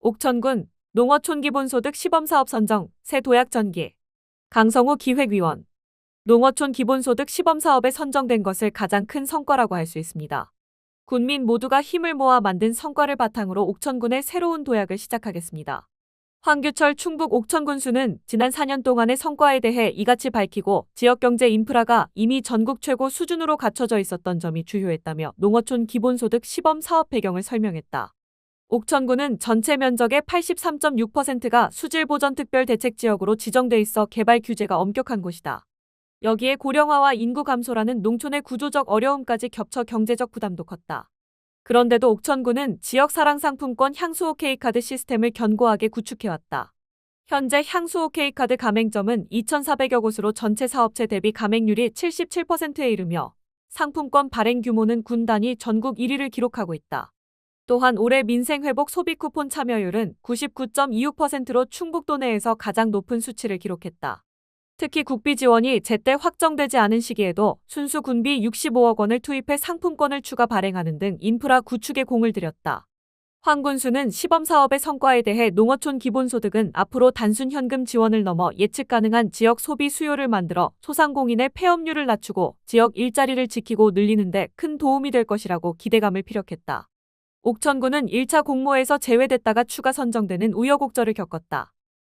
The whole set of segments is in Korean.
옥천군 농어촌 기본소득 시범사업 선정 새 도약 전개. 강성우 기획위원. 농어촌 기본소득 시범사업에 선정된 것을 가장 큰 성과라고 할 수 있습니다. 군민 모두가 힘을 모아 만든 성과를 바탕으로 옥천군의 새로운 도약을 시작하겠습니다. 황규철 충북 옥천군수는 지난 4년 동안의 성과에 대해 이같이 밝히고 지역경제 인프라가 이미 전국 최고 수준으로 갖춰져 있었던 점이 주요했다며 농어촌 기본소득 시범사업 배경을 설명했다. 옥천군은 전체 면적의 83.6%가 수질보전특별대책지역으로 지정돼 있어 개발 규제가 엄격한 곳이다. 여기에 고령화와 인구 감소라는 농촌의 구조적 어려움까지 겹쳐 경제적 부담도 컸다. 그런데도 옥천군은 지역사랑상품권 향수 OK카드 시스템을 견고하게 구축해왔다. 현재 향수 OK카드 가맹점은 2,400여 곳으로 전체 사업체 대비 가맹률이 77%에 이르며 상품권 발행 규모는 군 단위 전국 1위를 기록하고 있다. 또한 올해 민생회복 소비 쿠폰 참여율은 99.26%로 충북도 내에서 가장 높은 수치를 기록했다. 특히 국비 지원이 제때 확정되지 않은 시기에도 순수 군비 65억 원을 투입해 상품권을 추가 발행하는 등 인프라 구축에 공을 들였다. 황 군수는 시범사업의 성과에 대해 농어촌 기본소득은 앞으로 단순 현금 지원을 넘어 예측 가능한 지역 소비 수요를 만들어 소상공인의 폐업률을 낮추고 지역 일자리를 지키고 늘리는 데 큰 도움이 될 것이라고 기대감을 피력했다. 옥천군은 1차 공모에서 제외됐다가 추가 선정되는 우여곡절을 겪었다.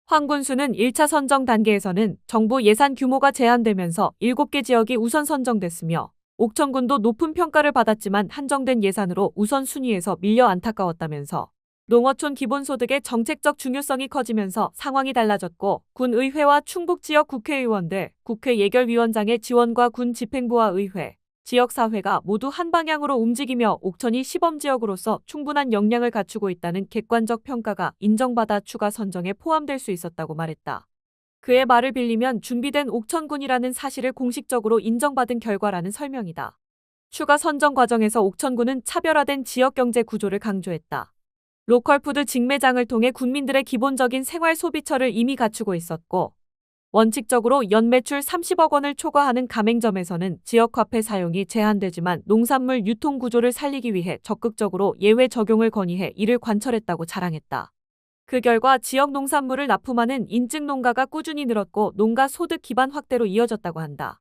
황 군수는 1차 선정 단계에서는 정부 예산 규모가 제한되면서 7개 지역이 우선 선정됐으며 옥천군도 높은 평가를 받았지만 한정된 예산으로 우선순위에서 밀려 안타까웠다면서 농어촌 기본소득의 정책적 중요성이 커지면서 상황이 달라졌고 군의회와 충북지역 국회의원들, 국회 예결위원장의 지원과 군 집행부와 의회, 지역사회가 모두 한 방향으로 움직이며 옥천이 시범지역으로서 충분한 역량을 갖추고 있다는 객관적 평가가 인정받아 추가 선정에 포함될 수 있었다고 말했다. 그의 말을 빌리면 준비된 옥천군이라는 사실을 공식적으로 인정받은 결과라는 설명이다. 추가 선정 과정에서 옥천군은 차별화된 지역경제 구조를 강조했다. 로컬푸드 직매장을 통해 군민들의 기본적인 생활 소비처를 이미 갖추고 있었고 원칙적으로 연매출 30억 원을 초과하는 가맹점에서는 지역화폐 사용이 제한되지만 농산물 유통 구조를 살리기 위해 적극적으로 예외 적용을 건의해 이를 관철했다고 자랑했다. 그 결과 지역 농산물을 납품하는 인증 농가가 꾸준히 늘었고 농가 소득 기반 확대로 이어졌다고 한다.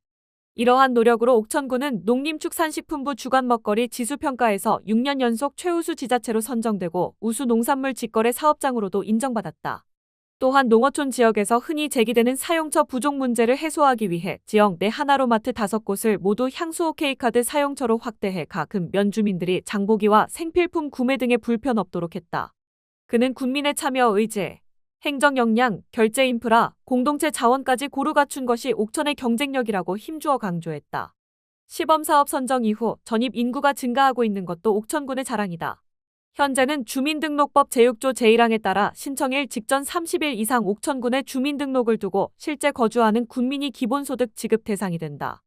이러한 노력으로 옥천군은 농림축산식품부 주간 먹거리 지수평가에서 6년 연속 최우수 지자체로 선정되고 우수 농산물 직거래 사업장으로도 인정받았다. 또한 농어촌 지역에서 흔히 제기되는 사용처 부족 문제를 해소하기 위해 지역 내 하나로마트 5곳을 모두 향수 OK카드 사용처로 확대해 가금 면주민들이 장보기와 생필품 구매 등의 불편 없도록 했다. 그는 군민의 참여 의제, 행정 역량, 결제 인프라, 공동체 자원까지 고루 갖춘 것이 옥천의 경쟁력이라고 힘주어 강조했다. 시범사업 선정 이후 전입 인구가 증가하고 있는 것도 옥천군의 자랑이다. 현재는 주민등록법 제6조 제1항에 따라 신청일 직전 30일 이상 옥천군에 주민등록을 두고 실제 거주하는 군민이 기본소득 지급 대상이 된다.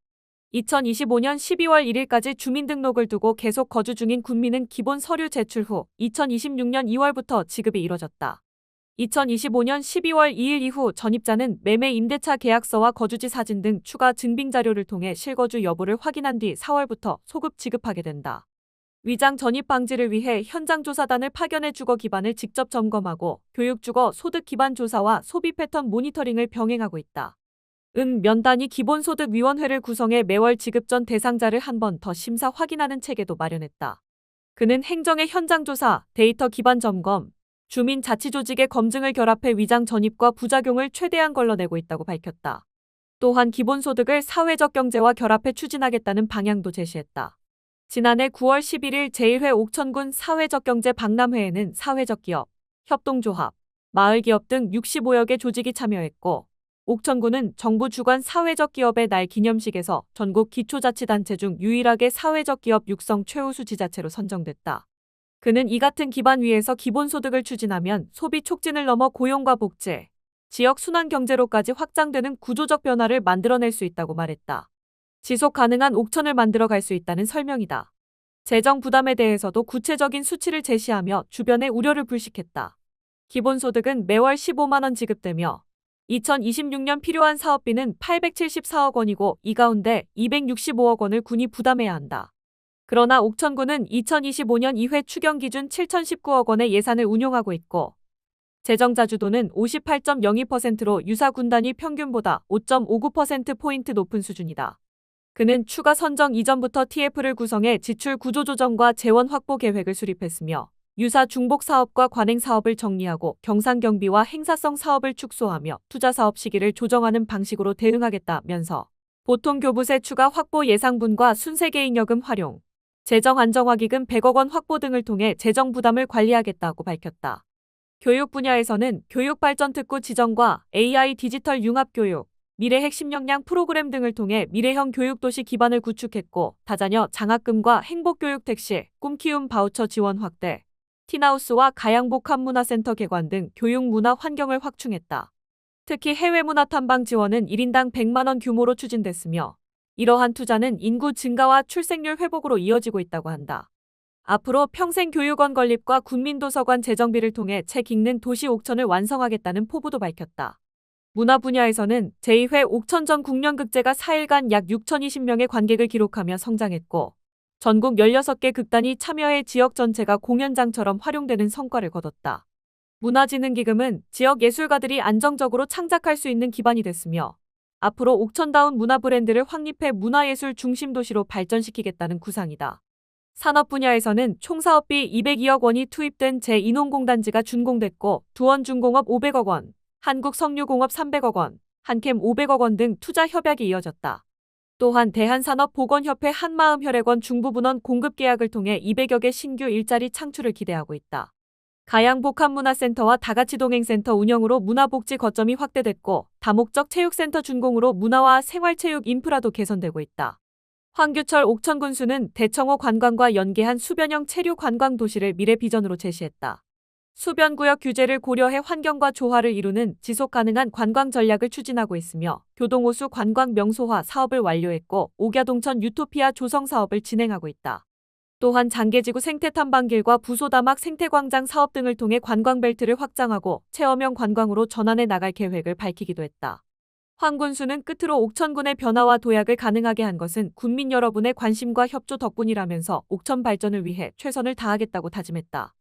2025년 12월 1일까지 주민등록을 두고 계속 거주 중인 군민은 기본 서류 제출 후 2026년 2월부터 지급이 이뤄졌다. 2025년 12월 2일 이후 전입자는 매매 임대차 계약서와 거주지 사진 등 추가 증빙자료를 통해 실거주 여부를 확인한 뒤 4월부터 소급 지급하게 된다. 위장 전입 방지를 위해 현장조사단을 파견해 주거 기반을 직접 점검하고 교육주거 소득 기반 조사와 소비 패턴 모니터링을 병행하고 있다. 면단위 기본소득위원회를 구성해 매월 지급 전 대상자를 한 번 더 심사 확인하는 체계도 마련했다. 그는 행정의 현장조사, 데이터 기반 점검, 주민자치조직의 검증을 결합해 위장 전입과 부작용을 최대한 걸러내고 있다고 밝혔다. 또한 기본소득을 사회적 경제와 결합해 추진하겠다는 방향도 제시했다. 지난해 9월 11일 제1회 옥천군 사회적경제 박람회에는 사회적 기업, 협동조합, 마을기업 등 65여 개 조직이 참여했고 옥천군은 정부 주관 사회적 기업의 날 기념식에서 전국 기초자치단체 중 유일하게 사회적 기업 육성 최우수 지자체로 선정됐다. 그는 이 같은 기반 위에서 기본소득을 추진하면 소비 촉진을 넘어 고용과 복제, 지역 순환 경제로까지 확장되는 구조적 변화를 만들어낼 수 있다고 말했다. 지속 가능한 옥천을 만들어 갈 수 있다는 설명이다. 재정 부담에 대해서도 구체적인 수치를 제시하며 주변의 우려를 불식했다. 기본소득은 매월 15만 원 지급되며 2026년 필요한 사업비는 874억 원이고 이 가운데 265억 원을 군이 부담해야 한다. 그러나 옥천군은 2025년 2회 추경 기준 7,019억 원의 예산을 운용하고 있고 재정 자주도는 58.02%로 유사 군단위 평균보다 5.59%포인트 높은 수준이다. 그는 추가 선정 이전부터 TF를 구성해 지출 구조 조정과 재원 확보 계획을 수립했으며 유사 중복 사업과 관행 사업을 정리하고 경상 경비와 행사성 사업을 축소하며 투자 사업 시기를 조정하는 방식으로 대응하겠다면서 보통 교부세 추가 확보 예상분과 순세계잉여금 활용, 재정 안정화기금 100억 원 확보 등을 통해 재정 부담을 관리하겠다고 밝혔다. 교육 분야에서는 교육발전특구 지정과 AI 디지털 융합교육, 미래 핵심 역량 프로그램 등을 통해 미래형 교육도시 기반을 구축했고 다자녀 장학금과 행복교육 택시, 꿈키움 바우처 지원 확대, 티나우스와 가양복합문화센터 개관 등 교육 문화 환경을 확충했다. 특히 해외문화 탐방 지원은 1인당 100만 원 규모로 추진됐으며 이러한 투자는 인구 증가와 출생률 회복으로 이어지고 있다고 한다. 앞으로 평생교육원 건립과 군민도서관 재정비를 통해 책 읽는 도시 옥천을 완성하겠다는 포부도 밝혔다. 문화 분야에서는 제2회 옥천전 국년극제가 4일간 약 6,020명의 관객을 기록하며 성장했고 전국 16개 극단이 참여해 지역 전체가 공연장처럼 활용되는 성과를 거뒀다. 문화진흥기금은 지역 예술가들이 안정적으로 창작할 수 있는 기반이 됐으며 앞으로 옥천다운 문화 브랜드를 확립해 문화예술 중심 도시로 발전시키겠다는 구상이다. 산업 분야에서는 총 사업비 202억 원이 투입된 제2농공단지가 준공됐고 두원중공업 500억 원, 한국석유공업 300억 원, 한캠 500억 원 등 투자 협약이 이어졌다. 또한 대한산업보건협회 한마음혈액원 중부분원 공급계약을 통해 200여 개 신규 일자리 창출을 기대하고 있다. 가양복합문화센터와 다가치동행센터 운영으로 문화복지 거점이 확대됐고 다목적 체육센터 준공으로 문화와 생활체육 인프라도 개선되고 있다. 황규철 옥천군수는 대청호 관광과 연계한 수변형 체류 관광 도시를 미래 비전으로 제시했다. 수변구역 규제를 고려해 환경과 조화를 이루는 지속가능한 관광 전략을 추진하고 있으며 교동호수 관광 명소화 사업을 완료했고 옥야동천 유토피아 조성 사업을 진행하고 있다. 또한 장계지구 생태탐방길과 부소다막 생태광장 사업 등을 통해 관광벨트를 확장하고 체험형 관광으로 전환해 나갈 계획을 밝히기도 했다. 황 군수는 끝으로 옥천군의 변화와 도약을 가능하게 한 것은 군민 여러분의 관심과 협조 덕분이라면서 옥천 발전을 위해 최선을 다하겠다고 다짐했다.